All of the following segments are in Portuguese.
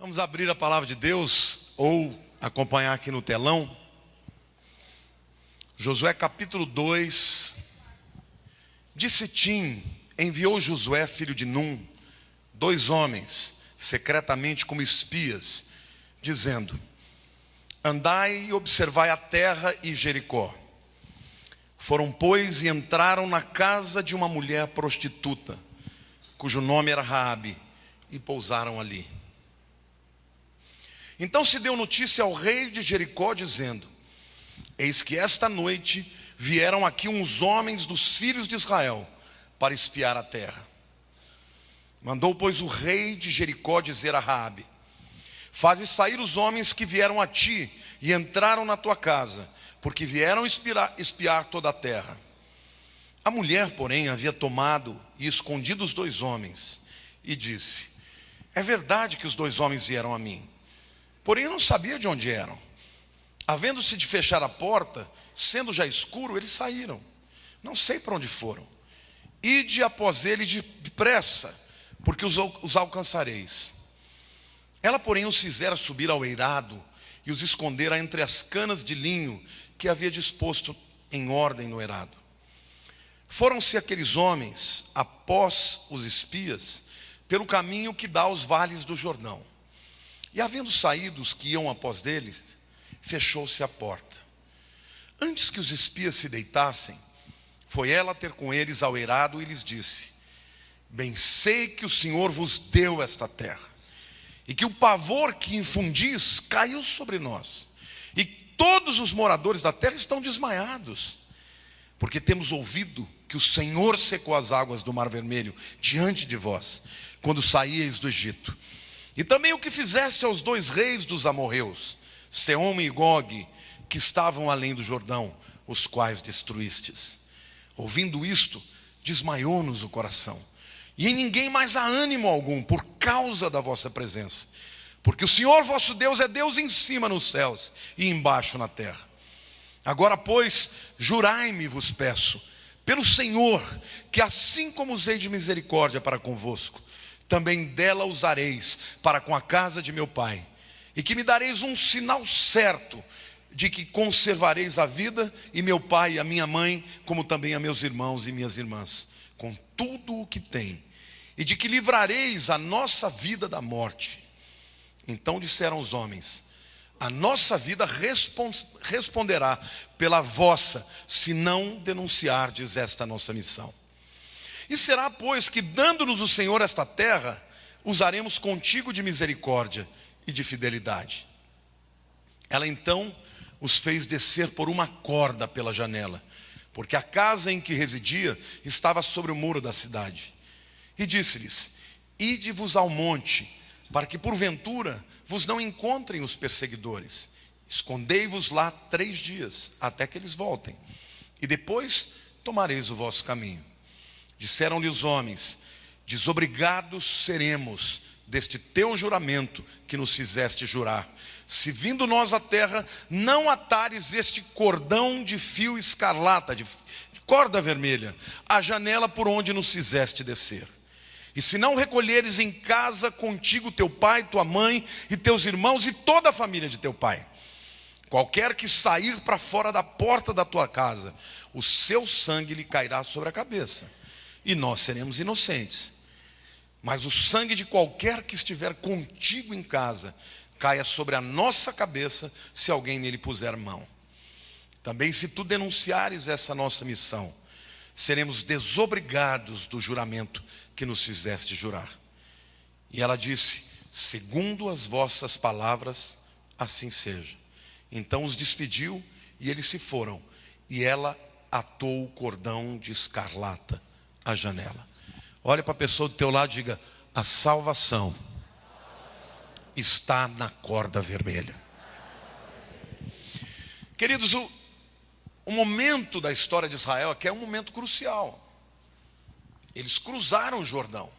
Vamos abrir a palavra de Deus ou acompanhar aqui no telão. Josué capítulo 2. De Sitim enviou Josué, filho de Num, 2 homens, secretamente como espias, dizendo: andai e observai a terra e Jericó. Foram, pois, e entraram na casa de uma mulher prostituta, cujo nome era Raabe, e pousaram ali. Então se deu notícia ao rei de Jericó, dizendo: eis que esta noite vieram aqui uns homens dos filhos de Israel para espiar a terra. Mandou, pois, o rei de Jericó dizer a Raabe: faze sair os homens que vieram a ti e entraram na tua casa, porque vieram espiar toda a terra. A mulher, porém, havia tomado e escondido os 2 homens, e disse: é verdade que os 2 homens vieram a mim, porém eu não sabia de onde eram. Havendo-se de fechar a porta, sendo já escuro, eles saíram. Não sei para onde foram. Ide após eles depressa, porque os alcançareis. Ela, porém, os fizera subir ao eirado e os escondera entre as canas de linho que havia disposto em ordem no eirado. Foram-se aqueles homens após os espias pelo caminho que dá aos vales do Jordão. E havendo saído os que iam após deles, fechou-se a porta. Antes que os espias se deitassem, foi ela ter com eles ao eirado e lhes disse: bem sei que o Senhor vos deu esta terra, e que o pavor que infundis caiu sobre nós, e todos os moradores da terra estão desmaiados, porque temos ouvido que o Senhor secou as águas do Mar Vermelho diante de vós, quando saíeis do Egito. E também o que fizeste aos 2 reis dos amorreus, Sehom e Gog, que estavam além do Jordão, os quais destruístes. Ouvindo isto, desmaiou-nos o coração, e em ninguém mais há ânimo algum, por causa da vossa presença. Porque o Senhor vosso Deus é Deus em cima nos céus e embaixo na terra. Agora, pois, jurai-me, vos peço, pelo Senhor, que assim como usei de misericórdia para convosco, também dela usareis para com a casa de meu pai, e que me dareis um sinal certo de que conservareis a vida, e meu pai e a minha mãe, como também a meus irmãos e minhas irmãs, com tudo o que tem, e de que livrareis a nossa vida da morte. Então disseram os homens: a nossa vida responderá pela vossa, se não denunciardes esta nossa missão. E será, pois, que dando-nos o Senhor esta terra, usaremos contigo de misericórdia e de fidelidade. Ela então os fez descer por uma corda pela janela, porque a casa em que residia estava sobre o muro da cidade. E disse-lhes: ide-vos ao monte, para que porventura vos não encontrem os perseguidores. Escondei-vos lá 3 dias, até que eles voltem, e depois tomareis o vosso caminho. Disseram-lhe os homens: desobrigados seremos deste teu juramento que nos fizeste jurar, se vindo nós à terra não atares este cordão de fio escarlata, de corda vermelha, a janela por onde nos fizeste descer. E se não recolheres em casa contigo teu pai, tua mãe e teus irmãos e toda a família de teu pai, qualquer que sair para fora da porta da tua casa, o seu sangue lhe cairá sobre a cabeça, e nós seremos inocentes. Mas o sangue de qualquer que estiver contigo em casa caia sobre a nossa cabeça, se alguém nele puser mão. Também se tu denunciares essa nossa missão, seremos desobrigados do juramento que nos fizeste jurar. E ela disse: segundo as vossas palavras, assim seja. Então os despediu e eles se foram, e ela atou o cordão de escarlata à janela. Olha para a pessoa do teu lado e diga: a salvação está na corda vermelha. Queridos, o momento da história de Israel aqui é um momento crucial. Eles cruzaram o Jordão,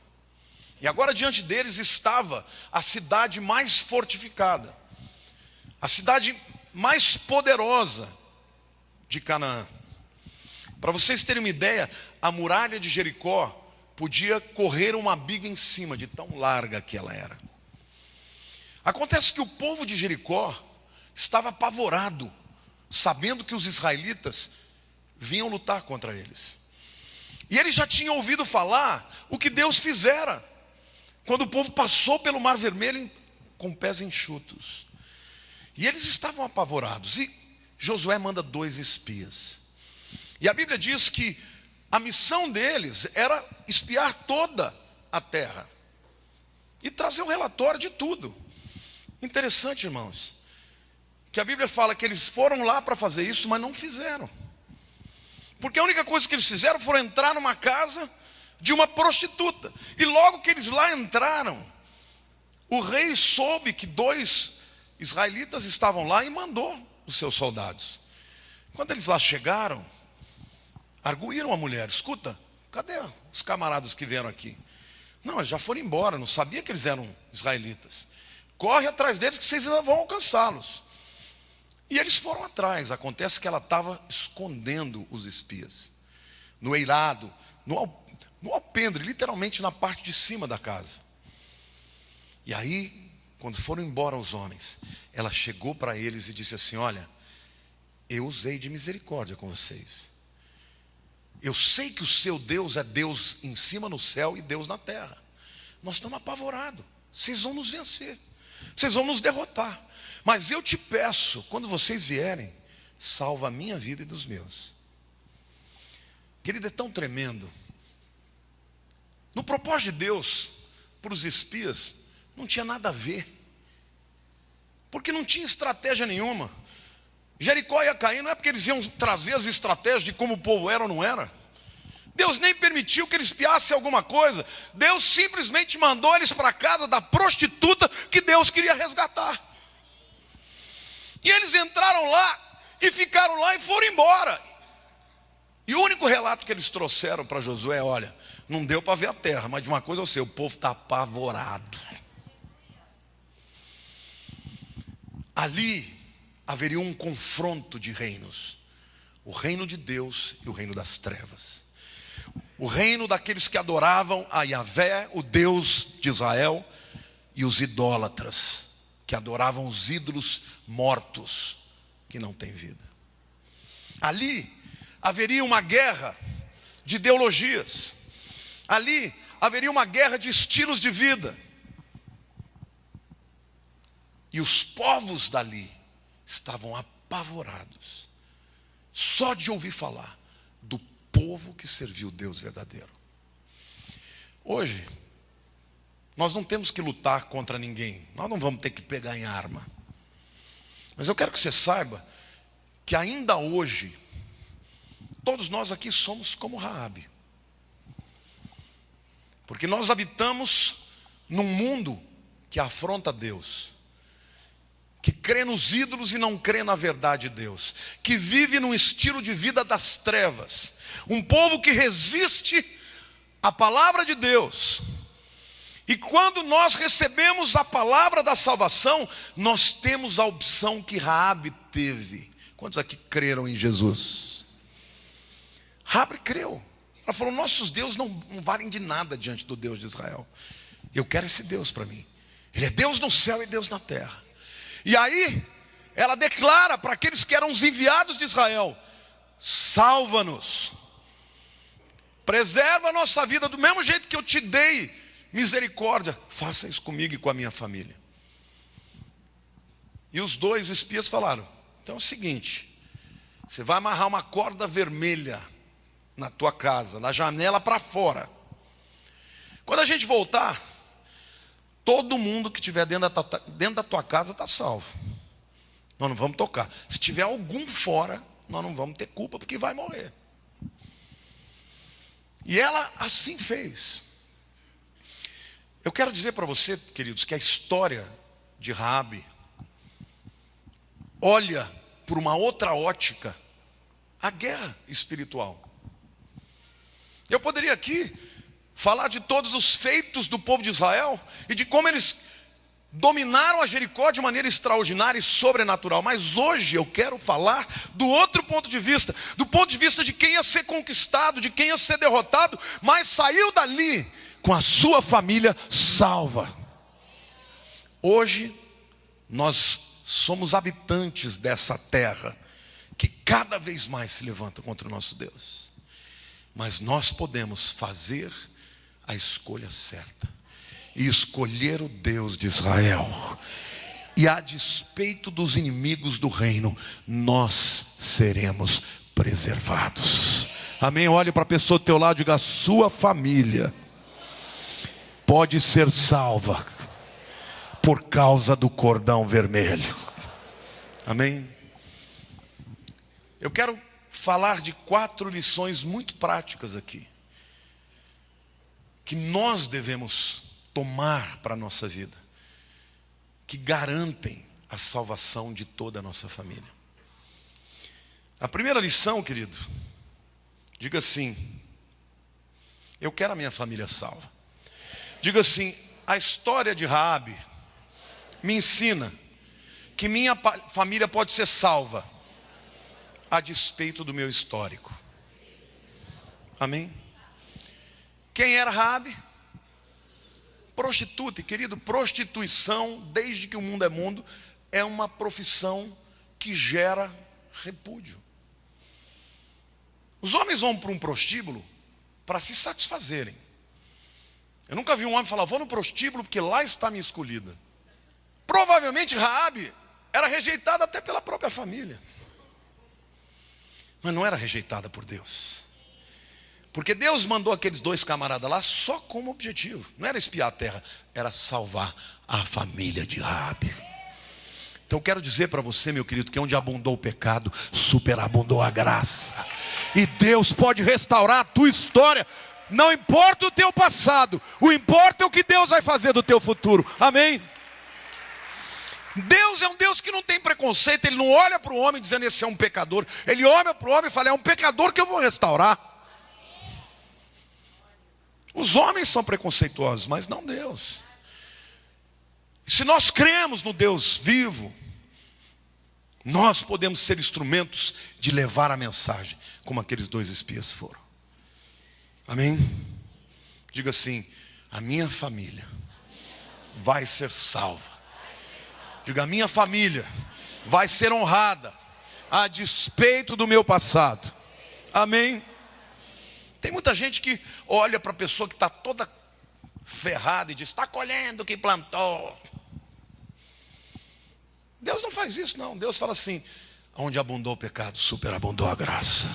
e agora diante deles estava a cidade mais fortificada, a cidade mais poderosa de Canaã. Para vocês terem uma ideia, a muralha de Jericó podia correr uma biga em cima de tão larga que ela era. Acontece que o povo de Jericó estava apavorado, sabendo que os israelitas vinham lutar contra eles. E eles já tinham ouvido falar o que Deus fizera, quando o povo passou pelo Mar Vermelho com pés enxutos. E eles estavam apavorados. E Josué manda 2 espias. E a Bíblia diz que a missão deles era espiar toda a terra e trazer o relatório de tudo. Interessante, irmãos, que a Bíblia fala que eles foram lá para fazer isso, mas não fizeram. Porque a única coisa que eles fizeram foi entrar numa casa de uma prostituta. E logo que eles lá entraram, o rei soube que 2 israelitas estavam lá e mandou os seus soldados. Quando eles lá chegaram, arguíram a mulher: escuta, cadê os camaradas que vieram aqui? Não, eles já foram embora, não sabia que eles eram israelitas. Corre atrás deles que vocês ainda vão alcançá-los. E eles foram atrás. Acontece que ela estava escondendo os espias no eirado, no alpendre, literalmente na parte de cima da casa. E aí, quando foram embora os homens, ela chegou para eles e disse assim: olha, eu usei de misericórdia com vocês. Eu sei que o seu Deus é Deus em cima no céu e Deus na terra. Nós estamos apavorados. Vocês vão nos vencer, vocês vão nos derrotar. Mas eu te peço, quando vocês vierem, salva a minha vida e dos meus. Querido, é tão tremendo. No propósito de Deus, para os espias, não tinha nada a ver. Porque não tinha estratégia nenhuma. Jericó ia cair, não é porque eles iam trazer as estratégias de como o povo era ou não era. Deus nem permitiu que eles espiassem alguma coisa. Deus simplesmente mandou eles para a casa da prostituta que Deus queria resgatar. E eles entraram lá e ficaram lá e foram embora. E o único relato que eles trouxeram para Josué: olha, não deu para ver a terra, mas de uma coisa eu sei, o povo está apavorado. Ali haveria um confronto de reinos: o reino de Deus e o reino das trevas. O reino daqueles que adoravam a Yahvé, o Deus de Israel, e os idólatras, que adoravam os ídolos mortos, que não têm vida. Ali haveria uma guerra de ideologias. Ali haveria uma guerra de estilos de vida. E os povos dali estavam apavorados, só de ouvir falar do povo que serviu o Deus verdadeiro. Hoje, nós não temos que lutar contra ninguém. Nós não vamos ter que pegar em arma. Mas eu quero que você saiba que ainda hoje, todos nós aqui somos como Raabe. Porque nós habitamos num mundo que afronta Deus, que crê nos ídolos e não crê na verdade de Deus, que vive num estilo de vida das trevas, um povo que resiste à palavra de Deus. E quando nós recebemos a palavra da salvação, nós temos a opção que Raabe teve. Quantos aqui creram em Jesus? Raabe creu. Ela falou: nossos deuses não valem de nada diante do Deus de Israel. Eu quero esse Deus para mim. Ele é Deus no céu e Deus na terra. E aí, ela declara para aqueles que eram os enviados de Israel: salva-nos, preserva a nossa vida do mesmo jeito que eu te dei misericórdia, faça isso comigo e com a minha família. E os 2 espias falaram: então é o seguinte, você vai amarrar uma corda vermelha na tua casa, na janela para fora. Quando a gente voltar, todo mundo que estiver dentro da tua casa está salvo. Nós não vamos tocar. Se tiver algum fora, nós não vamos ter culpa, porque vai morrer. E ela assim fez. Eu quero dizer para você, queridos, que a história de Raabe olha por uma outra ótica a guerra espiritual. Eu poderia aqui falar de todos os feitos do povo de Israel e de como eles dominaram a Jericó de maneira extraordinária e sobrenatural. Mas hoje eu quero falar do outro ponto de vista, do ponto de vista de quem ia ser conquistado, de quem ia ser derrotado, mas saiu dali com a sua família salva. Hoje Nós somos habitantes dessa terra que cada vez mais se levanta contra o nosso Deus. Mas nós podemos fazer a escolha certa e escolher o Deus de Israel. E a despeito dos inimigos do reino, nós seremos preservados. Amém? Olhe para a pessoa do teu lado e diga: a sua família pode ser salva por causa do cordão vermelho. Amém? Eu quero falar de 4 lições muito práticas aqui, que nós devemos tomar para a nossa vida, que garantem a salvação de toda a nossa família. A primeira lição, querido, diga assim: eu quero a minha família salva. Diga assim: a história de Raabe me ensina que minha família pode ser salva a despeito do meu histórico. Amém? Quem era Raabe? Prostituta. E querido, prostituição, desde que o mundo é mundo, é uma profissão que gera repúdio. Os homens vão para um prostíbulo para se satisfazerem. Eu nunca vi um homem falar: vou no prostíbulo porque lá está a minha escolhida. Provavelmente Raabe era rejeitada até pela própria família, mas não era rejeitada por Deus, porque Deus mandou aqueles 2 camaradas lá só como objetivo. Não era espiar a terra, era salvar a família de Raabe. Então eu quero dizer para você, meu querido, que onde abundou o pecado, superabundou a graça. E Deus pode restaurar a tua história. Não importa o teu passado, o importa é o que Deus vai fazer do teu futuro. Amém? Deus é um Deus que não tem preconceito. Ele não olha para o homem dizendo: esse é um pecador. Ele olha para o homem e fala: é um pecador que eu vou restaurar. Os homens são preconceituosos, mas não Deus. Se nós cremos no Deus vivo, nós podemos ser instrumentos de levar a mensagem, como aqueles 2 espias foram. Amém? Diga assim: a minha família vai ser salva. Diga: a minha família vai ser honrada a despeito do meu passado. Amém? Tem muita gente que olha para a pessoa que está toda ferrada e diz: está colhendo o que plantou. Deus não faz isso, não. Deus fala assim: onde abundou o pecado, superabundou a graça.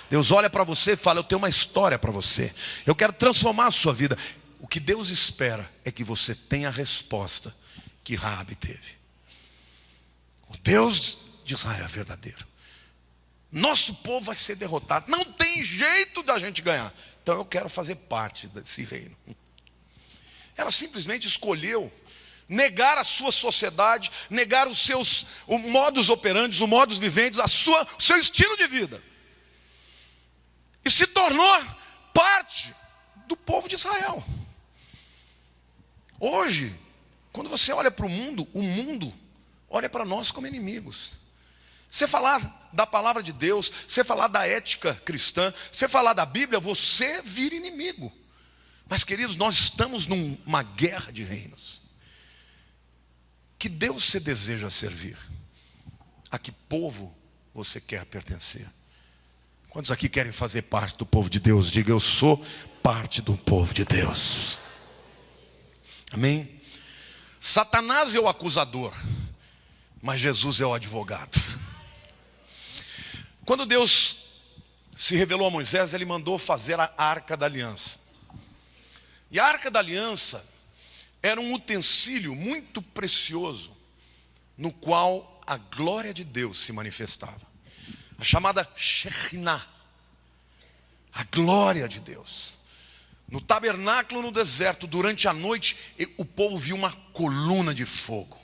Deus olha para você e fala: eu tenho uma história para você, eu quero transformar a sua vida. O que Deus espera é que você tenha a resposta que Raabe teve. O Deus de Israel é verdadeiro. Nosso povo vai ser derrotado, não tem jeito da gente ganhar, então eu quero fazer parte desse reino. Ela simplesmente escolheu negar a sua sociedade, negar os modus operandi, os modus vivendi, o seu estilo de vida, e se tornou parte do povo de Israel. Hoje, quando você olha para o mundo olha para nós como inimigos. Você falar da palavra de Deus, você falar da ética cristã, você falar da Bíblia, você vira inimigo. Mas queridos, nós estamos numa guerra de reinos. Que Deus você deseja servir? A que povo você quer pertencer? Quantos aqui querem fazer parte do povo de Deus? Diga: eu sou parte do povo de Deus. Amém? Satanás é o acusador, mas Jesus é o advogado. Quando Deus se revelou a Moisés, Ele mandou fazer a Arca da Aliança. E a Arca da Aliança era um utensílio muito precioso, no qual a glória de Deus se manifestava. A chamada Shekinah, a glória de Deus. No tabernáculo no deserto, durante a noite, o povo viu uma coluna de fogo.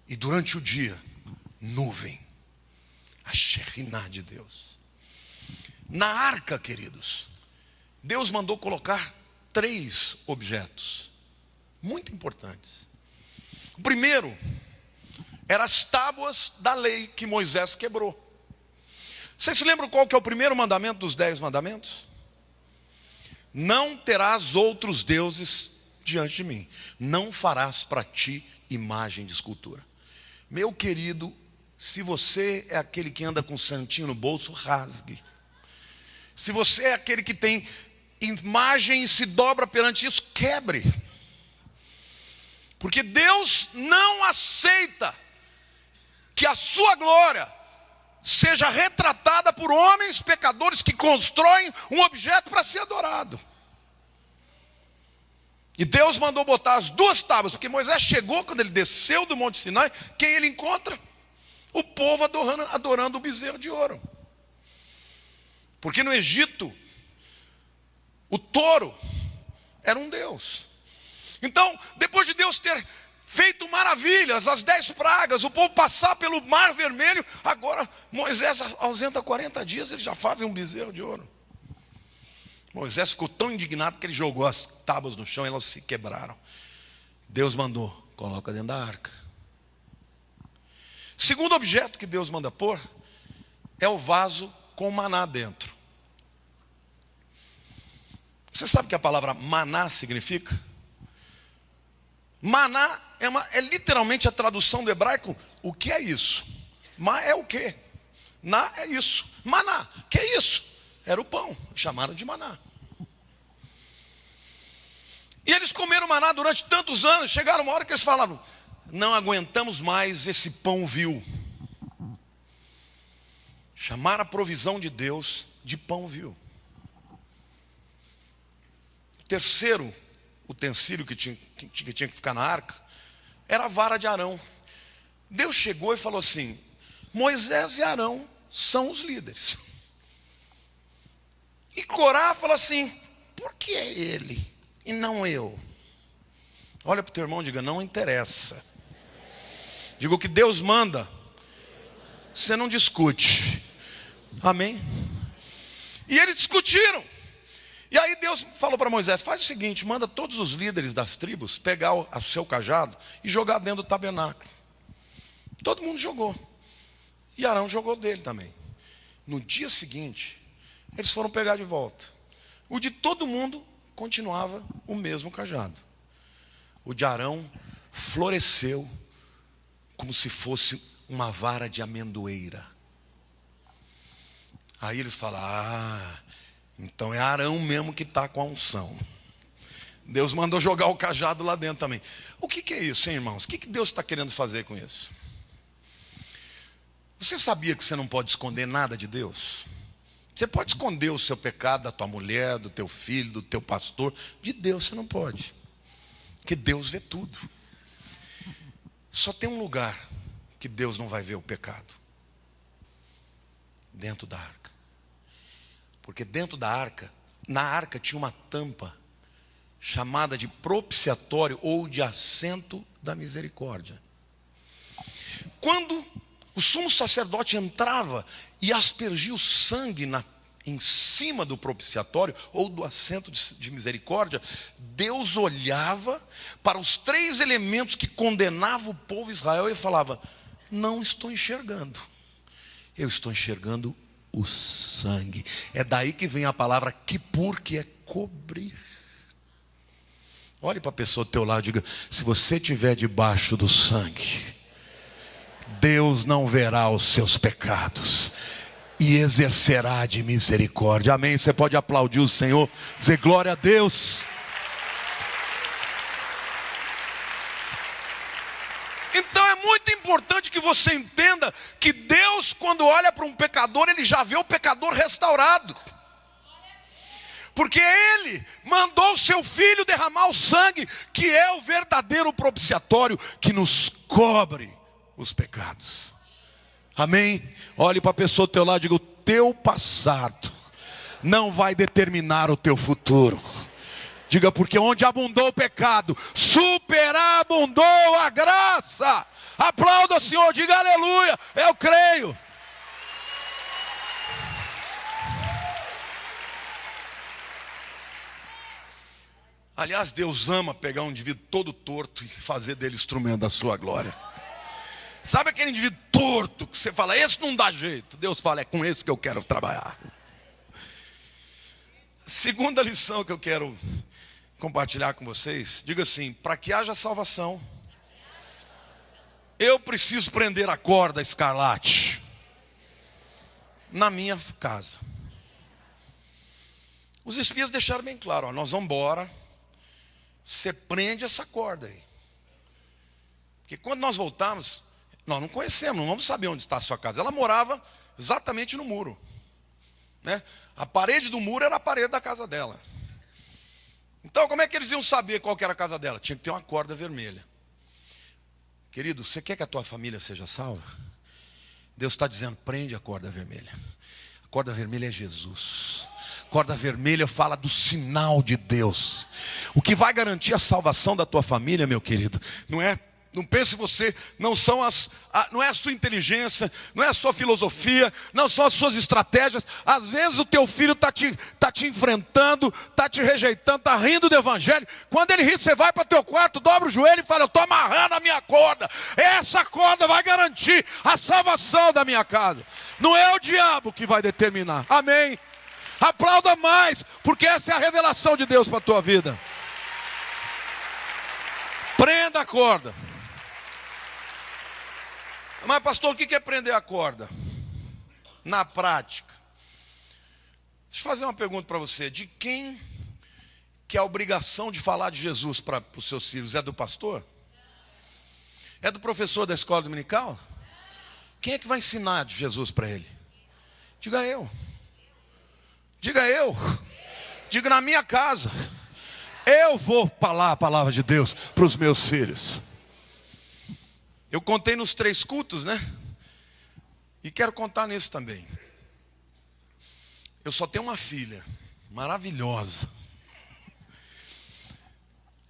E durante o dia, nuvem. A Shekinah de Deus. Na arca, queridos, Deus mandou colocar 3 objetos muito importantes. O primeiro eram as tábuas da lei que Moisés quebrou. Vocês se lembram qual que é o primeiro mandamento dos 10 mandamentos? Não terás outros deuses diante de mim. Não farás para ti imagem de escultura. Meu querido, se você é aquele que anda com um santinho no bolso, rasgue. Se você é aquele que tem imagem e se dobra perante isso, quebre. Porque Deus não aceita que a sua glória seja retratada por homens pecadores que constroem um objeto para ser adorado. E Deus mandou botar as 2 tábuas, porque Moisés chegou, quando ele desceu do Monte Sinai, quem ele encontra? O povo adorando o bezerro de ouro. Porque no Egito, o touro era um deus. Então, depois de Deus ter feito maravilhas, as 10 pragas, o povo passar pelo Mar Vermelho, agora Moisés ausenta 40 dias, eles já fazem um bezerro de ouro. Moisés ficou tão indignado que ele jogou as tábuas no chão e elas se quebraram. Deus mandou, coloca dentro da arca. Segundo objeto que Deus manda pôr é o vaso com maná dentro. Você sabe o que a palavra maná significa? Maná é literalmente a tradução do hebraico. O que é isso? Ma é o quê? Na é isso. Maná, o que é isso? Era o pão, chamaram de maná. E eles comeram maná durante tantos anos, chegaram uma hora que eles falaram: não aguentamos mais esse pão vil. Chamaram a provisão de Deus de pão vil. O terceiro utensílio que tinha que ficar na arca era a vara de Arão. Deus chegou e falou assim: Moisés e Arão são os líderes. E Corá falou assim: por que é ele e não eu? Olha para o teu irmão e diga: não interessa. Diga: o que Deus manda, você não discute. Amém? E eles discutiram. E aí Deus falou para Moisés: faz o seguinte, manda todos os líderes das tribos pegar o seu cajado e jogar dentro do tabernáculo. Todo mundo jogou. E Arão jogou dele também. No dia seguinte, eles foram pegar de volta. O de todo mundo continuava o mesmo cajado. O de Arão floresceu como se fosse uma vara de amendoeira. Aí eles falaram: ah, então é Arão mesmo que está com a unção. Deus mandou jogar o cajado lá dentro também. O que é isso, hein, irmãos? O que Deus está querendo fazer com isso? Você sabia que você não pode esconder nada de Deus? Você pode esconder o seu pecado da tua mulher, do teu filho, do teu pastor. De Deus você não pode. Porque Deus vê tudo. Só tem um lugar que Deus não vai ver o pecado. Dentro da arca. Porque dentro da arca, na arca tinha uma tampa chamada de propiciatório ou de assento da misericórdia. Quando o sumo sacerdote entrava e aspergia o sangue em cima do propiciatório ou do assento de misericórdia, Deus olhava para os 3 elementos que condenavam o povo de Israel e falava: não estou enxergando, eu estou enxergando o sangue. É daí que vem a palavra kippur, que é cobrir. Olhe para a pessoa do teu lado e diga: se você estiver debaixo do sangue, Deus não verá os seus pecados e exercerá de misericórdia. Amém? Você pode aplaudir o Senhor, dizer glória a Deus. Então é muito importante que você entenda que Deus, quando olha para um pecador, Ele já vê o pecador restaurado. Porque Ele mandou o seu Filho derramar o sangue, que é o verdadeiro propiciatório que nos cobre os pecados. Amém? Olhe para a pessoa do teu lado e diga: o teu passado não vai determinar o teu futuro. Diga: porque onde abundou o pecado, superabundou a graça. Aplauda o Senhor, diga aleluia, eu creio. Aliás, Deus ama pegar um indivíduo todo torto e fazer dele instrumento da sua glória. Sabe aquele indivíduo torto que você fala: esse não dá jeito? Deus fala: é com esse que eu quero trabalhar. Segunda lição que eu quero compartilhar com vocês, diga assim: para que haja salvação, eu preciso prender a corda escarlate na minha casa. Os espias deixaram bem claro, ó, nós vamos embora, você prende essa corda aí. Porque quando nós voltamos, nós não conhecemos, não vamos saber onde está a sua casa. Ela morava exatamente no muro, né? A parede do muro era a parede da casa dela. Então como é que eles iam saber qual que era a casa dela? Tinha que ter uma corda vermelha. Querido, você quer que a tua família seja salva? Deus está dizendo, prende a corda vermelha. A corda vermelha é Jesus. A corda vermelha fala do sinal de Deus. O que vai garantir a salvação da tua família, meu querido, não pense você, não é a sua inteligência, não é a sua filosofia, não são as suas estratégias. Às vezes o teu filho está te enfrentando, está te rejeitando, está rindo do evangelho. Quando ele ri, você vai para o teu quarto, dobra o joelho e fala, eu estou amarrando a minha corda. Essa corda vai garantir a salvação da minha casa. Não é o diabo que vai determinar. Amém? Aplauda mais, porque essa é a revelação de Deus para a tua vida. Prenda a corda. Mas pastor, o que é prender a corda? Na prática. Deixa eu fazer uma pergunta para você. De quem que é a obrigação de falar de Jesus para os seus filhos? É do pastor? É do professor da escola dominical? Quem é que vai ensinar de Jesus para ele? Diga eu. Diga eu. Diga na minha casa. Eu vou falar a palavra de Deus para os meus filhos. Eu contei nos 3 cultos, né? E quero contar nesse também. Eu só tenho uma filha, maravilhosa.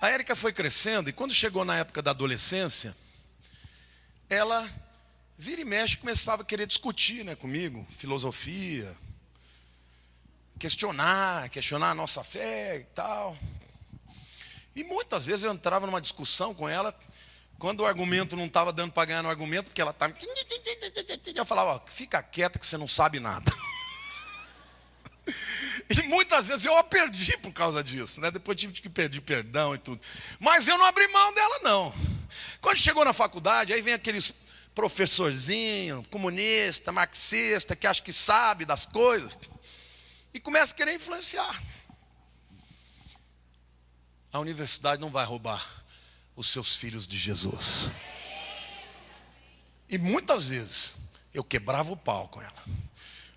A Érica foi crescendo e quando chegou na época da adolescência, ela vira e mexe começava a querer discutir, né, comigo, filosofia, questionar a nossa fé e tal. E muitas vezes eu entrava numa discussão com ela, quando o argumento não estava dando para ganhar no argumento, porque ela estava... Eu falava, ó, fica quieta que você não sabe nada. E muitas vezes eu a perdi por causa disso, né? Depois tive que pedir perdão e tudo. Mas eu não abri mão dela, não. Quando chegou na faculdade, aí vem aqueles professorzinho, comunista, marxista, que acha que sabe das coisas, e começa a querer influenciar. A universidade não vai roubar os seus filhos de Jesus. E muitas vezes eu quebrava o pau com ela.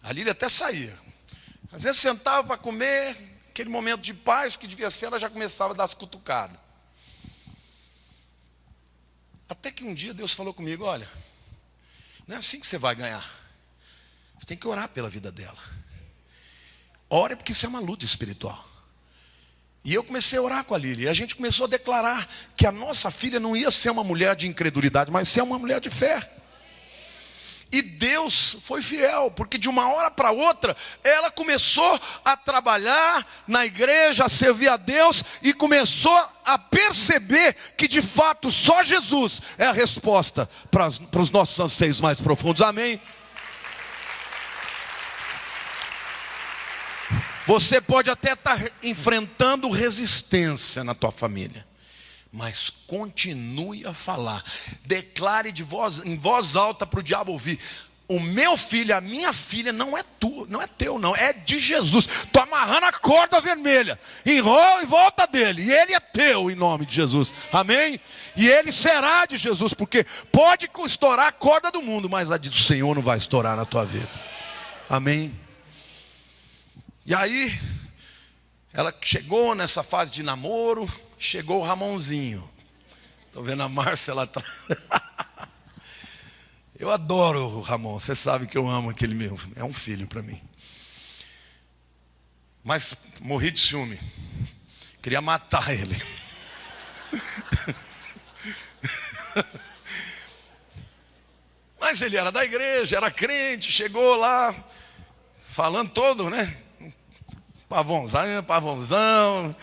A Lília até saía. Às vezes sentava para comer, aquele momento de paz que devia ser, ela já começava a dar as cutucadas. Até que um dia Deus falou comigo, olha, não é assim que você vai ganhar. Você tem que orar pela vida dela. Ore porque isso é uma luta espiritual. E eu comecei a orar com a Lília. E a gente começou a declarar que a nossa filha não ia ser uma mulher de incredulidade, mas ser uma mulher de fé. E Deus foi fiel, porque de uma hora para outra, ela começou a trabalhar na igreja, a servir a Deus, e começou a perceber que de fato só Jesus é a resposta para os nossos anseios mais profundos. Amém? Você pode até estar enfrentando resistência na tua família, mas continue a falar. Declare em voz alta para o diabo ouvir. O meu filho, a minha filha não é tua, não é teu, não, é de Jesus. Estou amarrando a corda vermelha, enrola em volta dele, e ele é teu em nome de Jesus. Amém? E ele será de Jesus, porque pode estourar a corda do mundo, mas a do Senhor não vai estourar na tua vida. Amém? E aí, ela chegou nessa fase de namoro, chegou o Ramonzinho. Estou vendo a Márcia lá atrás. Eu adoro o Ramon, você sabe que eu amo aquele meu, é um filho para mim. Mas morri de ciúme, queria matar ele. Mas ele era da igreja, era crente, chegou lá, falando todo, né? Pavãozão,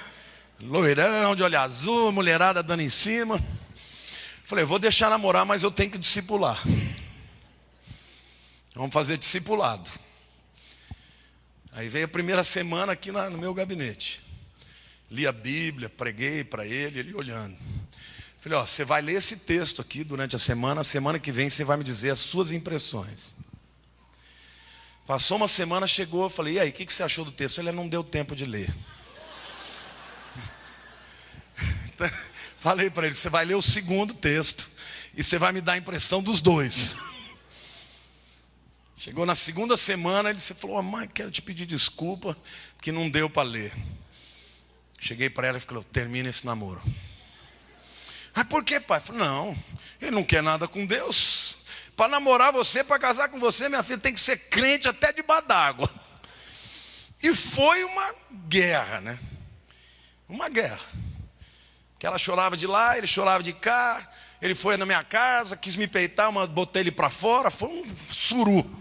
loirão, de olho azul, mulherada dando em cima. Falei, vou deixar namorar, mas eu tenho que discipular. Vamos fazer discipulado. Aí veio a primeira semana aqui no meu gabinete. Li a Bíblia, preguei para ele olhando. Falei, ó, você vai ler esse texto aqui durante a semana que vem você vai me dizer as suas impressões. Passou uma semana, chegou, eu falei, e aí, o que você achou do texto? Ele não deu tempo de ler. Então, falei para ele, você vai ler o segundo texto e você vai me dar a impressão dos dois. Chegou na segunda semana, ele falou, mãe, quero te pedir desculpa, porque não deu para ler. Cheguei para ela e falei, termina esse namoro. Ah, por quê, pai? Eu falei, não, ele não quer nada com Deus. Para namorar você, para casar com você, minha filha, tem que ser crente até debaixo d'água. E foi uma guerra, né? Uma guerra. Que ela chorava de lá, ele chorava de cá. Ele foi na minha casa, quis me peitar, mas botei ele para fora. Foi um suru.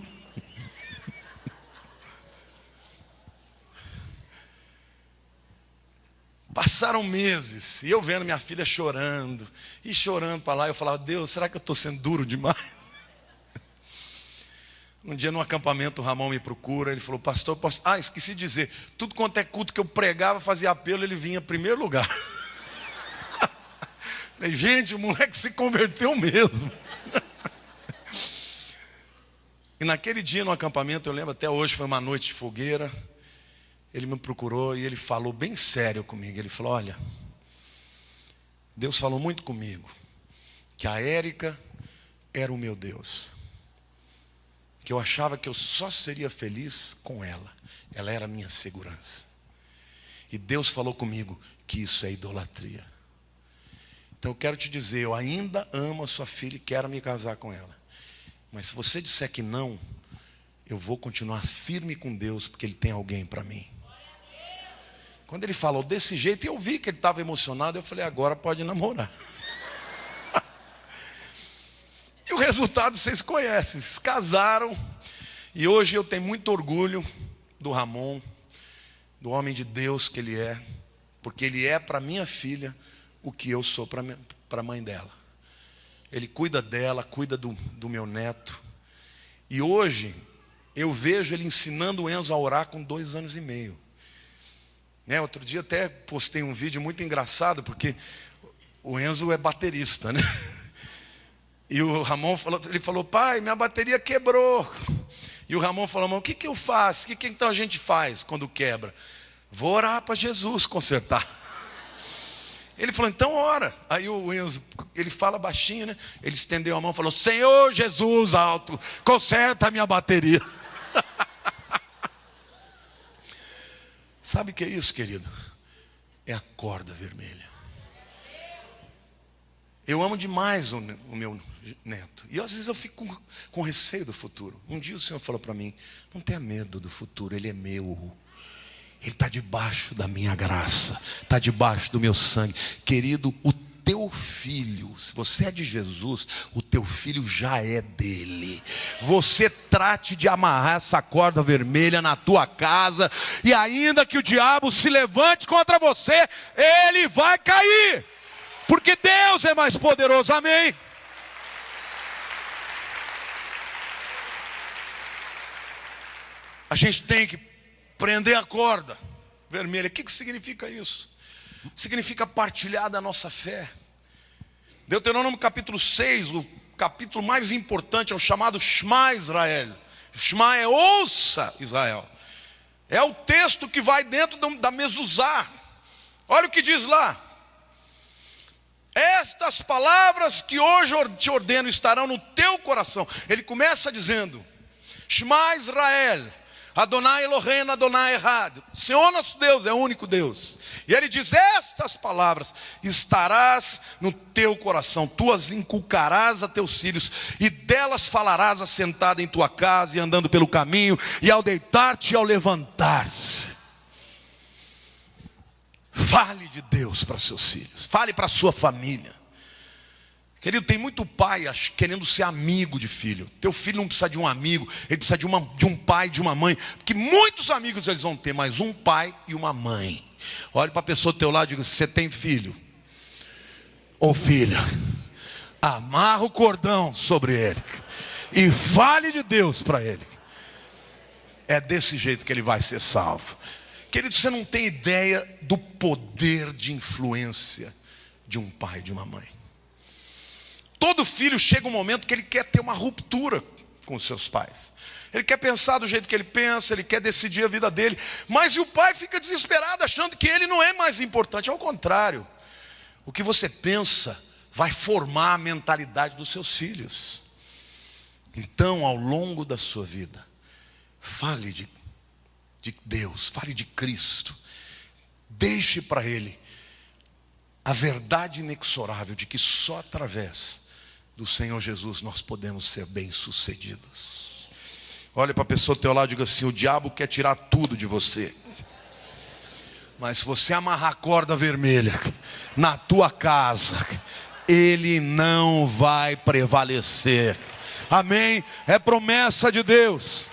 Passaram meses, e eu vendo minha filha chorando, e chorando para lá, eu falava, Deus, será que eu estou sendo duro demais? Um dia no acampamento o Ramon me procura, ele falou, pastor, esqueci de dizer, tudo quanto é culto que eu pregava, fazia apelo, ele vinha em primeiro lugar. Falei, gente, o moleque se converteu mesmo. E naquele dia no acampamento, eu lembro até hoje, foi uma noite de fogueira, ele me procurou e ele falou bem sério comigo. Ele falou, olha, Deus falou muito comigo, que a Érica era o meu Deus, que eu achava que eu só seria feliz com ela, ela era a minha segurança. E Deus falou comigo que isso é idolatria. Então eu quero te dizer, eu ainda amo a sua filha e quero me casar com ela. Mas se você disser que não, eu vou continuar firme com Deus, porque Ele tem alguém para mim. Quando ele falou desse jeito, eu vi que ele estava emocionado, eu falei, agora pode namorar. E o resultado vocês conhecem, se casaram. E hoje eu tenho muito orgulho do Ramon, do homem de Deus que ele é, porque ele é para minha filha o que eu sou para a mãe dela. Ele cuida dela, cuida do meu neto. E hoje eu vejo ele ensinando o Enzo a orar com 2 anos e meio. Outro dia até postei um vídeo muito engraçado, porque o Enzo é baterista, né? E o Ramon falou, pai, minha bateria quebrou. E o Ramon falou, o que eu faço? O que então a gente faz quando quebra? Vou orar para Jesus consertar. Ele falou, então ora. Aí o Enzo, ele fala baixinho, né? Ele estendeu a mão e falou, Senhor Jesus alto, conserta a minha bateria. Sabe o que é isso, querido? É a corda vermelha. Eu amo demais o meu neto. E às vezes eu fico com receio do futuro. Um dia o Senhor falou para mim, não tenha medo do futuro, ele é meu. Ele está debaixo da minha graça, está debaixo do meu sangue. Querido, o teu filho, se você é de Jesus, o teu filho já é dele. Você trate de amarrar essa corda vermelha na tua casa, e ainda que o diabo se levante contra você, ele vai cair, porque Deus é mais poderoso, amém? A gente tem que prender a corda vermelha. O que significa isso? Significa partilhar da nossa fé. Deuteronômio capítulo 6, o capítulo mais importante, é o chamado Shema Israel. Shema é ouça Israel. É o texto que vai dentro da mezuzá. Olha o que diz lá. Estas palavras que hoje te ordeno estarão no teu coração. Ele começa dizendo, Shema Israel, Adonai Eloheinu, Adonai Echad. O Senhor nosso Deus é o único Deus. E ele diz, estas palavras estarás no teu coração, tu as inculcarás a teus filhos, e delas falarás assentado em tua casa, e andando pelo caminho, e ao deitar-te e ao levantar-se. Fale de Deus para seus filhos, fale para a sua família. Querido, tem muito pai querendo ser amigo de filho. Teu filho não precisa de um amigo, ele precisa de um pai, de uma mãe. Porque muitos amigos eles vão ter, mas um pai e uma mãe. Olhe para a pessoa do teu lado e diga, você tem filho ou filha? Amarra o cordão sobre ele e fale de Deus para ele. É desse jeito que ele vai ser salvo. Querido, você não tem ideia do poder de influência de um pai e de uma mãe. Todo filho chega um momento que ele quer ter uma ruptura com os seus pais. Ele quer pensar do jeito que ele pensa, ele quer decidir a vida dele. Mas o pai fica desesperado, achando que ele não é mais importante. Ao contrário, o que você pensa vai formar a mentalidade dos seus filhos. Então, ao longo da sua vida, fale de Deus, fale de Cristo. Deixe para Ele a verdade inexorável de que só através do Senhor Jesus nós podemos ser bem-sucedidos. Olha para a pessoa do teu lado e diga assim: o diabo quer tirar tudo de você, mas se você amarrar a corda vermelha na tua casa, ele não vai prevalecer. Amém? É promessa de Deus.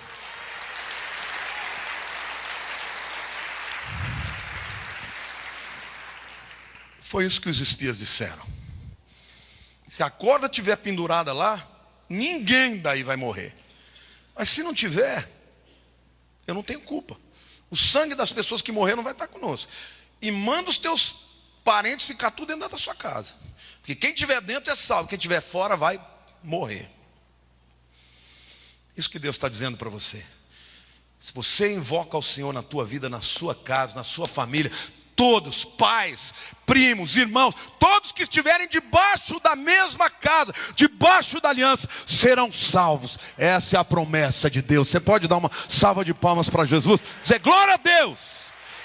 Foi isso que os espias disseram. Se a corda estiver pendurada lá, ninguém daí vai morrer. Mas se não tiver, eu não tenho culpa. O sangue das pessoas que morreram vai estar conosco. E manda os teus parentes ficar tudo dentro da sua casa. Porque quem estiver dentro é salvo, quem estiver fora vai morrer. Isso que Deus está dizendo para você. Se você invoca o Senhor na tua vida, na sua casa, na sua família, todos, pais, primos, irmãos, todos que estiverem debaixo da mesma casa, debaixo da aliança, serão salvos. Essa é a promessa de Deus. Você pode dar uma salva de palmas para Jesus? Dizer glória a Deus.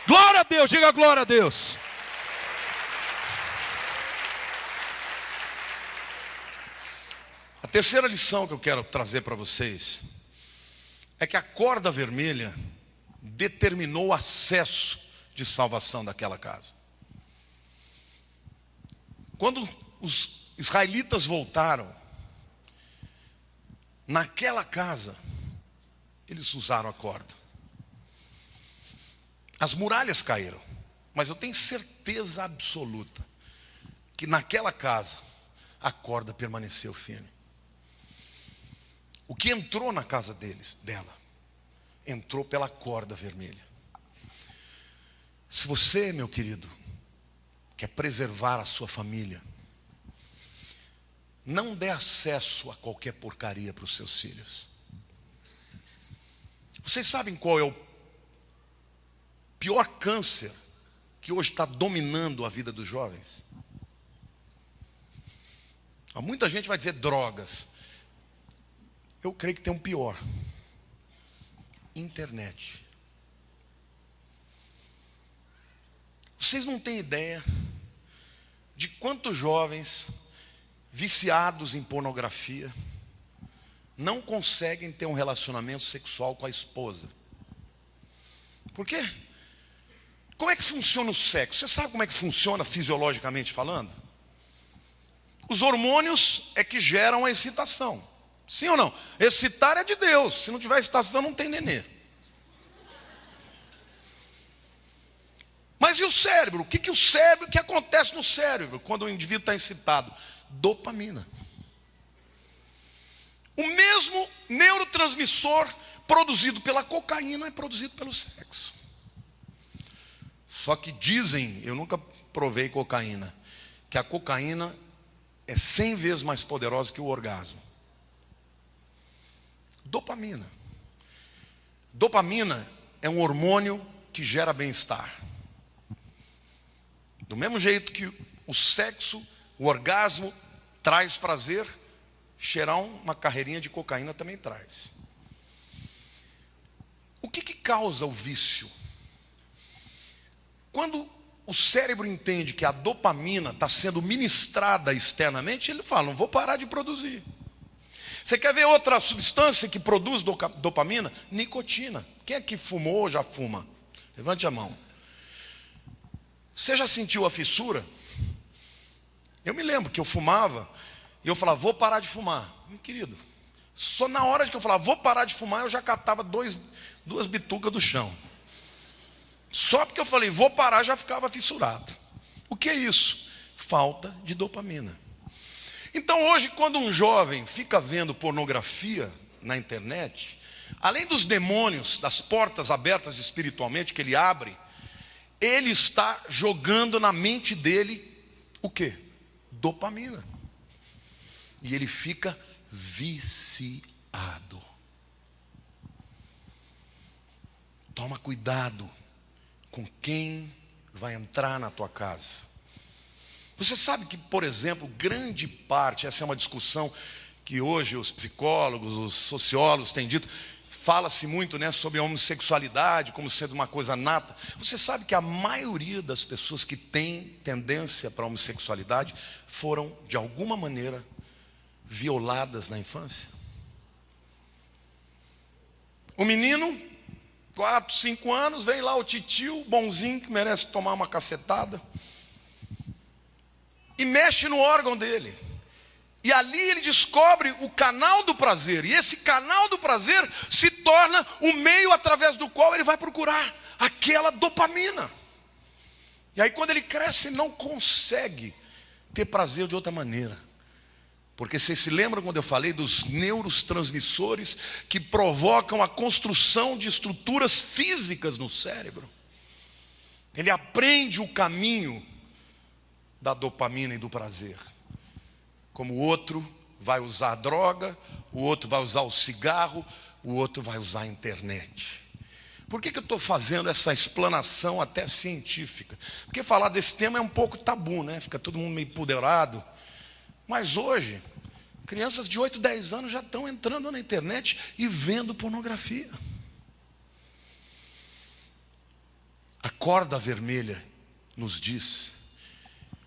Glória a Deus, diga glória a Deus. A terceira lição que eu quero trazer para vocês é que a corda vermelha determinou o acesso de salvação daquela casa. Quando os israelitas voltaram, naquela casa, eles usaram a corda. As muralhas caíram, mas eu tenho certeza absoluta que naquela casa a corda permaneceu firme. O que entrou na casa dela, entrou pela corda vermelha. Se você, meu querido, quer preservar a sua família, não dê acesso a qualquer porcaria para os seus filhos. Vocês sabem qual é o pior câncer que hoje está dominando a vida dos jovens? Muita gente vai dizer drogas. Eu creio que tem um pior: internet. Vocês não têm ideia de quantos jovens viciados em pornografia não conseguem ter um relacionamento sexual com a esposa. Por quê? Como é que funciona o sexo? Você sabe como é que funciona fisiologicamente falando? Os hormônios é que geram a excitação. Sim ou não? Excitar é de Deus. Se não tiver excitação, não tem nenê. Mas e o cérebro? O que acontece no cérebro quando o indivíduo está excitado? Dopamina. O mesmo neurotransmissor produzido pela cocaína é produzido pelo sexo. Só que dizem, eu nunca provei cocaína, que a cocaína é 100 vezes mais poderosa que o orgasmo. Dopamina. Dopamina é um hormônio que gera bem-estar. Do mesmo jeito que o sexo, o orgasmo traz prazer, cheirar uma carreirinha de cocaína também traz. O que causa o vício? Quando o cérebro entende que a dopamina está sendo ministrada externamente, ele fala: não vou parar de produzir. Você quer ver outra substância que produz dopamina? Nicotina. Quem é que fumou ou já fuma? Levante a mão. Você já sentiu a fissura? Eu me lembro que eu fumava e eu falava: vou parar de fumar. Meu querido, só na hora que eu falava vou parar de fumar, eu já catava duas bitucas do chão. Só porque eu falei vou parar, já ficava fissurado. O que é isso? Falta de dopamina. Então hoje, quando um jovem fica vendo pornografia na internet, além dos demônios, das portas abertas espiritualmente que ele abre, ele está jogando na mente dele o quê? Dopamina. e ele fica viciado. Toma cuidado com quem vai entrar na tua casa. Você sabe que, por exemplo, grande parte, essa é uma discussão que hoje os psicólogos, os sociólogos têm dito, fala-se muito, né, sobre a homossexualidade como sendo uma coisa nata. Você sabe que a maioria das pessoas que têm tendência para a homossexualidade foram, de alguma maneira, violadas na infância? O menino, 4, 5 anos, vem lá o titio, bonzinho, que merece tomar uma cacetada, e mexe no órgão dele. E ali ele descobre o canal do prazer. E esse canal do prazer se torna o meio através do qual ele vai procurar aquela dopamina. E aí quando ele cresce, ele não consegue ter prazer de outra maneira. Porque vocês se lembram quando eu falei dos neurotransmissores que provocam a construção de estruturas físicas no cérebro? Ele aprende o caminho da dopamina e do prazer. Como o outro vai usar droga, o outro vai usar o cigarro, o outro vai usar a internet. Por que eu estou fazendo essa explanação até científica? Porque falar desse tema é um pouco tabu, né? Fica todo mundo meio empoderado. Mas hoje, crianças de 8, 10 anos já estão entrando na internet e vendo pornografia. A corda vermelha nos diz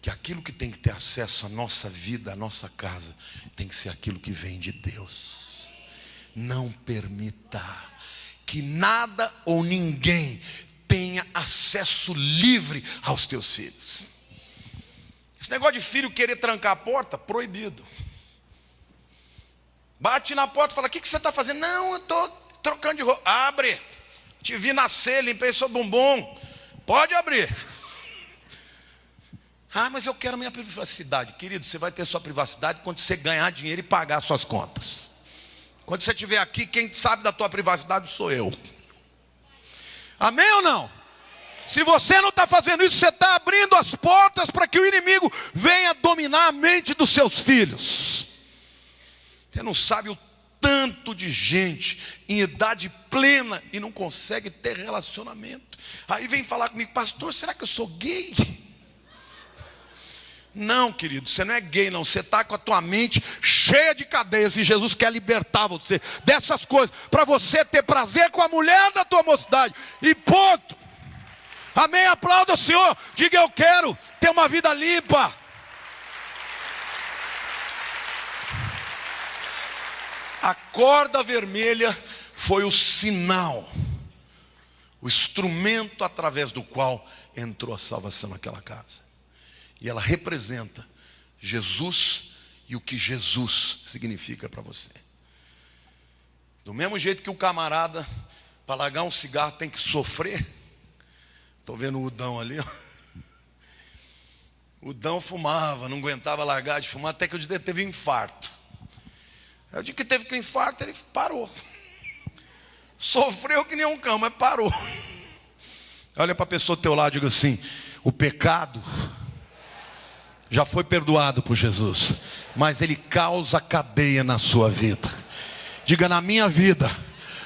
que aquilo que tem que ter acesso à nossa vida, à nossa casa, tem que ser aquilo que vem de Deus. Não permita que nada ou ninguém tenha acesso livre aos teus filhos. Esse negócio de filho querer trancar a porta, proibido. Bate na porta e fala: o que você está fazendo? Não, eu estou trocando de roupa. Abre, te vi nascer, limpei seu bumbum, pode abrir. Ah, mas eu quero minha privacidade. Querido, você vai ter sua privacidade quando você ganhar dinheiro e pagar suas contas. Quando você estiver aqui, quem sabe da tua privacidade sou eu. Amém ou não? Se você não está fazendo isso, você está abrindo as portas para que o inimigo venha dominar a mente dos seus filhos. Você não sabe o tanto de gente em idade plena e não consegue ter relacionamento. Aí vem falar comigo: pastor, será que eu sou gay? Não, querido, você não é gay não, você está com a tua mente cheia de cadeias e Jesus quer libertar você dessas coisas, para você ter prazer com a mulher da tua mocidade, e ponto. Amém, aplauda o Senhor, diga: eu quero ter uma vida limpa. A corda vermelha foi o sinal, o instrumento através do qual entrou a salvação naquela casa. E ela representa Jesus e o que Jesus significa para você. Do mesmo jeito que o camarada, para largar um cigarro, tem que sofrer. Estou vendo o Udão ali, ó. O Udão fumava, não aguentava largar de fumar, até que o dia teve um infarto. Aí o dia que teve um infarto, ele parou. Sofreu que nem um cão, mas parou. Olha para a pessoa do teu lado e diga assim: o pecado já foi perdoado por Jesus, mas ele causa cadeia na sua vida. Diga: na minha vida,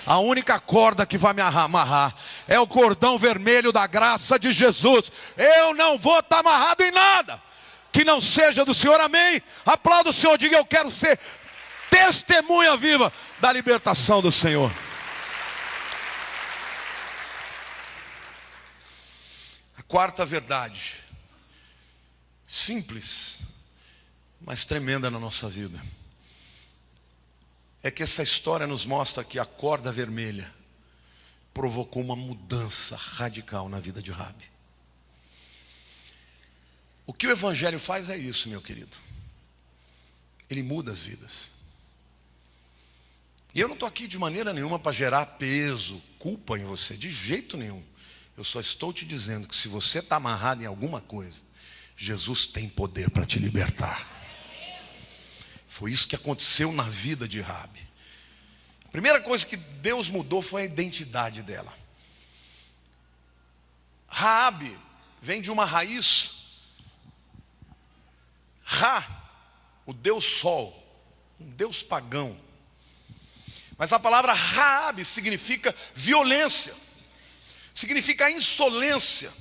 a única corda que vai me amarrar é o cordão vermelho da graça de Jesus. Eu não vou estar amarrado em nada que não seja do Senhor. Amém? Aplauda o Senhor, diga: eu quero ser testemunha viva da libertação do Senhor. A quarta verdade, simples, mas tremenda na nossa vida, é que essa história nos mostra que a corda vermelha provocou uma mudança radical na vida de Rabi. O que o Evangelho faz é isso, meu querido. Ele muda as vidas. E eu não estou aqui de maneira nenhuma para gerar peso, culpa em você, de jeito nenhum. Eu só estou te dizendo que se você está amarrado em alguma coisa, Jesus tem poder para te libertar. Foi isso que aconteceu na vida de Rabi. A primeira coisa que Deus mudou foi a identidade dela. Rabi vem de uma raiz. Ra, o Deus Sol, um deus pagão. Mas a palavra Raabe significa violência, significa insolência,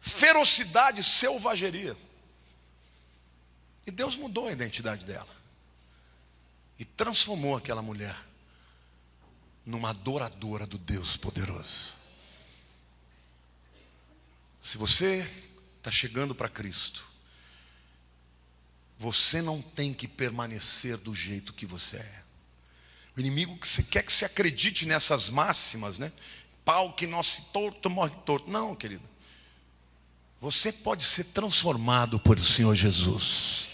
ferocidade, selvageria. E Deus mudou a identidade dela e transformou aquela mulher numa adoradora do Deus poderoso. Se você está chegando para Cristo, você não tem que permanecer do jeito que você é. O inimigo quer que você acredite nessas máximas, né? Pau que nasce torto, morre torto. Não, querido. Você pode ser transformado por o Senhor Jesus.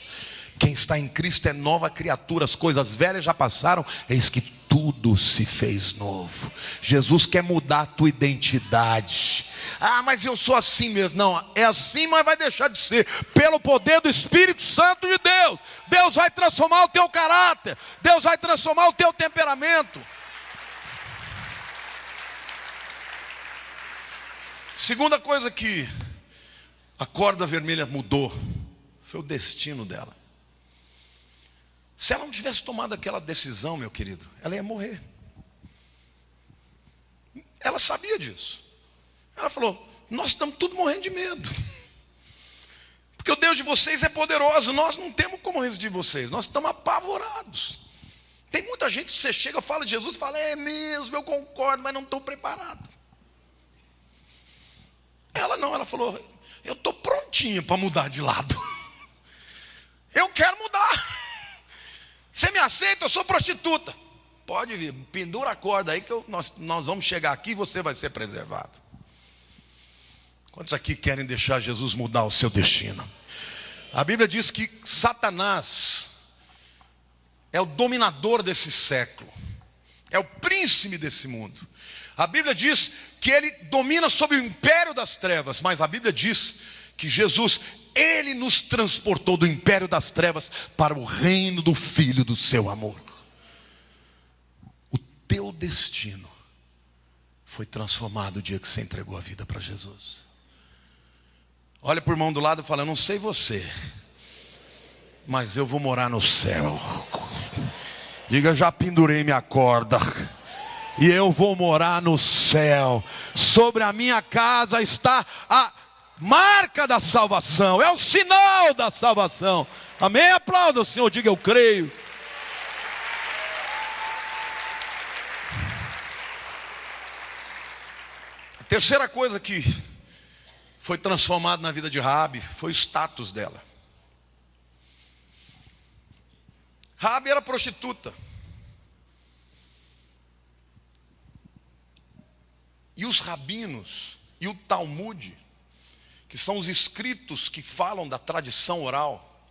Quem está em Cristo é nova criatura. As coisas velhas já passaram, eis que tudo se fez novo. Jesus quer mudar a tua identidade. Ah, mas eu sou assim mesmo. Não, é assim, mas vai deixar de ser. Pelo poder do Espírito Santo de Deus. Deus vai transformar o teu caráter. Deus vai transformar o teu temperamento. Segunda coisa que a corda vermelha mudou foi o destino dela. Se ela não tivesse tomado aquela decisão, meu querido, ela ia morrer. Ela sabia disso. Ela falou: nós estamos tudo morrendo de medo, porque o Deus de vocês é poderoso. Nós não temos como resistir vocês. Nós estamos apavorados. Tem muita gente que você chega, fala de Jesus, fala: é mesmo, eu concordo, mas não estou preparado. Ela não, ela falou: eu estou prontinha para mudar de lado. Eu quero mudar. Você me aceita? Eu sou prostituta. Pode vir, pendura a corda aí que nós vamos chegar aqui e você vai ser preservado. Quantos aqui querem deixar Jesus mudar o seu destino? A Bíblia diz que Satanás é o dominador desse século, é o príncipe desse mundo. A Bíblia diz que ele domina sobre o império das trevas, mas a Bíblia diz que Jesus, ele nos transportou do império das trevas para o reino do Filho do seu amor. O teu destino foi transformado o dia que você entregou a vida para Jesus. Olha para o irmão do lado e fala: eu não sei você, mas eu vou morar no céu. Diga: já pendurei minha corda e eu vou morar no céu. Sobre a minha casa está a marca da salvação, é o sinal da salvação. Amém? Aplauda o Senhor, diga: eu creio. A terceira coisa que foi transformada na vida de Raabe foi o status dela. Raabe era prostituta. E os rabinos e o Talmude, que são os escritos que falam da tradição oral,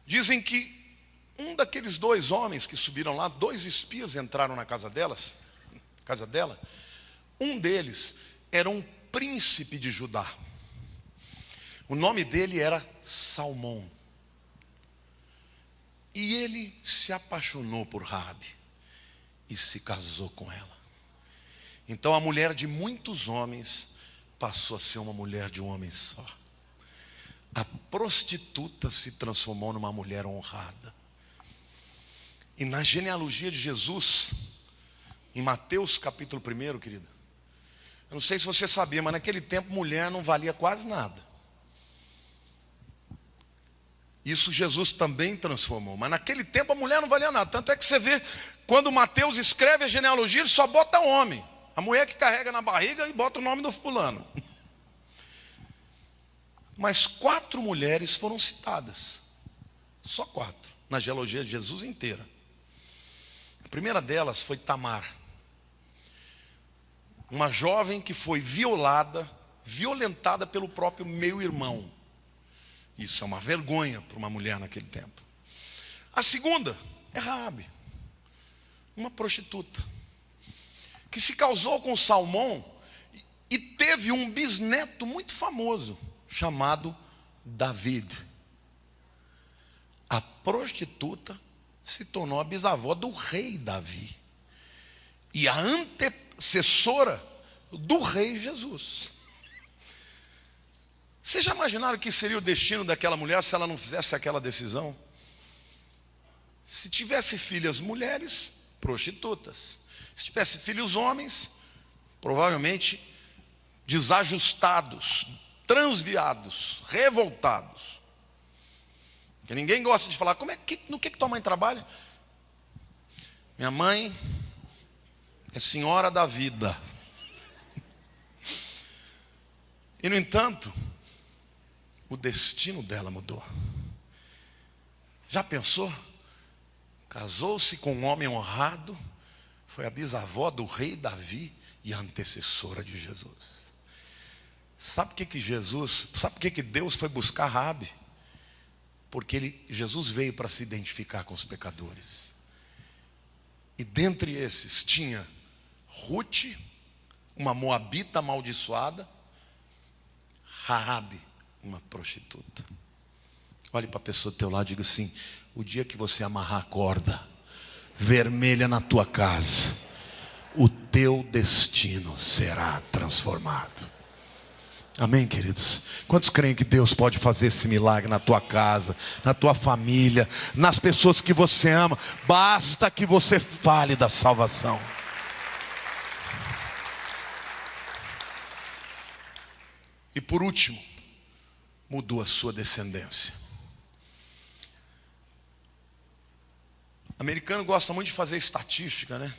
dizem que um daqueles dois homens que subiram lá, dois espias entraram na casa dela. Um deles era um príncipe de Judá. O nome dele era Salmão. E ele se apaixonou por Raabe e se casou com ela. Então a mulher de muitos homens passou a ser uma mulher de um homem só. A prostituta se transformou numa mulher honrada. E na genealogia de Jesus, em Mateus capítulo 1, querida, eu não sei se você sabia, mas naquele tempo mulher não valia quase nada. Isso Jesus também transformou, mas naquele tempo a mulher não valia nada. Tanto é que você vê, quando Mateus escreve a genealogia, ele só bota homem. A mulher que carrega na barriga e bota o nome do fulano. Mas 4 mulheres foram citadas. Só 4, na genealogia de Jesus inteira. A primeira delas foi Tamar. Uma jovem que foi violentada pelo próprio meio-irmão. Isso é uma vergonha para uma mulher naquele tempo. A segunda é Raabe, uma prostituta, que se casou com Salmão e teve um bisneto muito famoso, chamado David. A prostituta se tornou a bisavó do rei Davi e a antecessora do rei Jesus. Vocês já imaginaram o que seria o destino daquela mulher se ela não fizesse aquela decisão? Se tivesse filhas mulheres, prostitutas. Se tivesse filhos homens, provavelmente desajustados, transviados, revoltados. Porque ninguém gosta de falar, no que tua mãe trabalha? Minha mãe é senhora da vida. E no entanto, o destino dela mudou. Já pensou? Casou-se com um homem honrado, foi a bisavó do rei Davi e a antecessora de Jesus. Sabe por que Deus foi buscar Raabe? Porque Jesus veio para se identificar com os pecadores. E dentre esses tinha Ruth, uma moabita amaldiçoada, Raabe, uma prostituta. Olhe para a pessoa do teu lado e diga assim: o dia que você amarrar a corda vermelha na tua casa, o teu destino será transformado. Amém, queridos? Quantos creem que Deus pode fazer esse milagre na tua casa, na tua família, nas pessoas que você ama? Basta que você fale da salvação. E por último, mudou a sua descendência. O americano gosta muito de fazer estatística, né?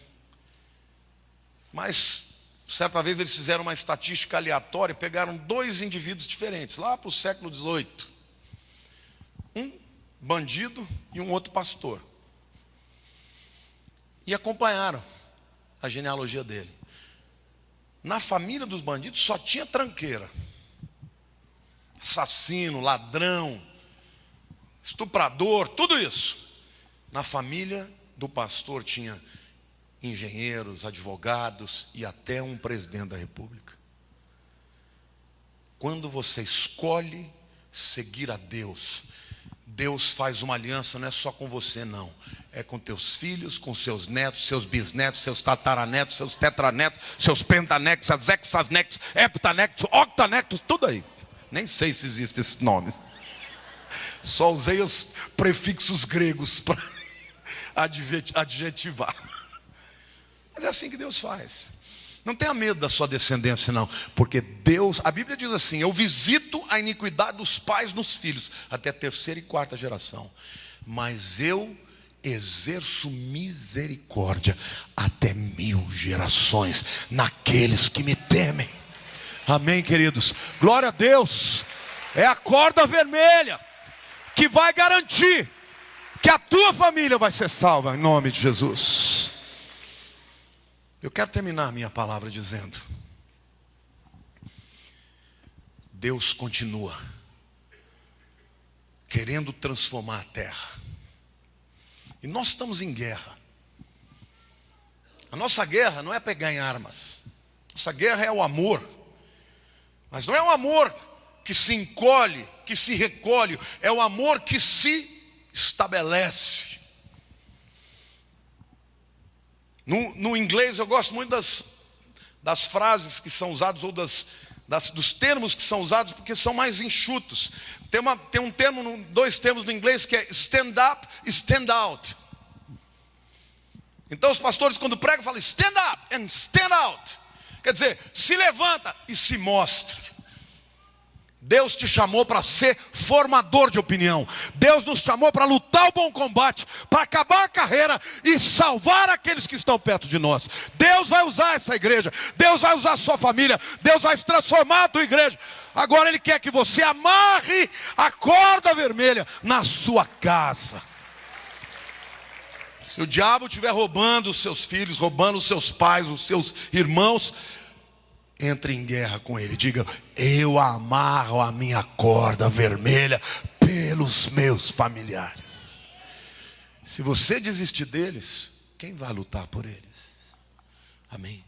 Mas certa vez eles fizeram uma estatística aleatória e pegaram 2 indivíduos diferentes, lá para o século XVIII. Um bandido e um outro pastor. E acompanharam a genealogia dele. Na família dos bandidos só tinha tranqueira. Assassino, ladrão, estuprador, tudo isso. Na família do pastor tinha engenheiros, advogados e até um presidente da república. Quando você escolhe seguir a Deus, Deus faz uma aliança, não é só com você não, é com teus filhos, com seus netos, seus bisnetos, seus tataranetos, seus tetranetos, seus pentanetos, as hexanetos, heptanetos, octanetos, tudo aí. Nem sei se existem esses nomes. Só usei os prefixos gregos para adjetivar. Mas é assim que Deus faz. Não tenha medo da sua descendência não, porque Deus, a Bíblia diz assim: eu visito a iniquidade dos pais nos filhos, até 3ª e 4ª geração, mas eu exerço misericórdia até 1000 gerações naqueles que me temem. Amém, queridos? Glória a Deus. É a corda vermelha que vai garantir que a tua família vai ser salva, em nome de Jesus. Eu quero terminar minha palavra dizendo: Deus continua querendo transformar a terra. E nós estamos em guerra. A nossa guerra não é pegar em armas. Nossa guerra é o amor. Mas não é um amor que se encolhe, que se recolhe. É o amor que se estabelece. No inglês eu gosto muito das frases que são usadas, ou dos termos que são usados, porque são mais enxutos. Tem um termo, 2 termos no inglês, que é stand up e stand out. Então os pastores, quando pregam, falam stand up and stand out. Quer dizer, se levanta e se mostre. Deus te chamou para ser formador de opinião. Deus nos chamou para lutar o bom combate, para acabar a carreira e salvar aqueles que estão perto de nós. Deus vai usar essa igreja, Deus vai usar a sua família, Deus vai transformar a tua igreja. Agora Ele quer que você amarre a corda vermelha na sua casa. Se o diabo estiver roubando os seus filhos, roubando os seus pais, os seus irmãos, entre em guerra com ele. Diga: eu amarro a minha corda vermelha pelos meus familiares. Se você desistir deles, quem vai lutar por eles? Amém.